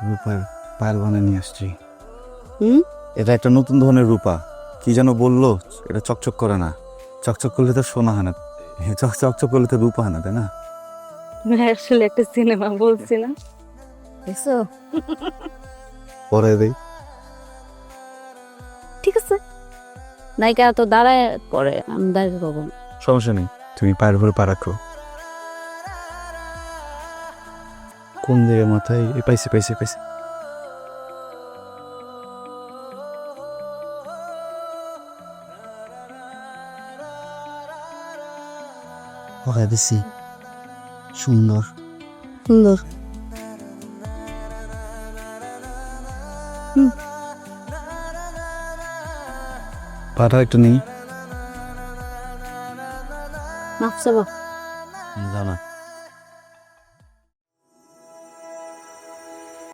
রূপার পায়েল বানিয়ে নিয়ে আসছি। হুম? এটা একটা নতুন ধরনের রূপা, কি যেন বললো, এটা চকচক করে না। চকচক করলে তো সোনা হয় না, চকচক করলে তো রূপা হয় না, তাই না? আমি আসলে একটা সিনেমা বলছি না, দেখছো? পরে দেই। ঠিক আছে, নায়িকা তো দাঁড়ায় করে, আমি দাঁড়িয়ে পাবো না। সমস্যা নেই, তুমি পায়ের উপরে পা রাখো। কোন দিকে মাথায়? পাইছি পাইছি পাইছি। ওকে দিছি, সুন্দর সুন্দর। পাটা একটু নেই। মাফ চাবা। জানা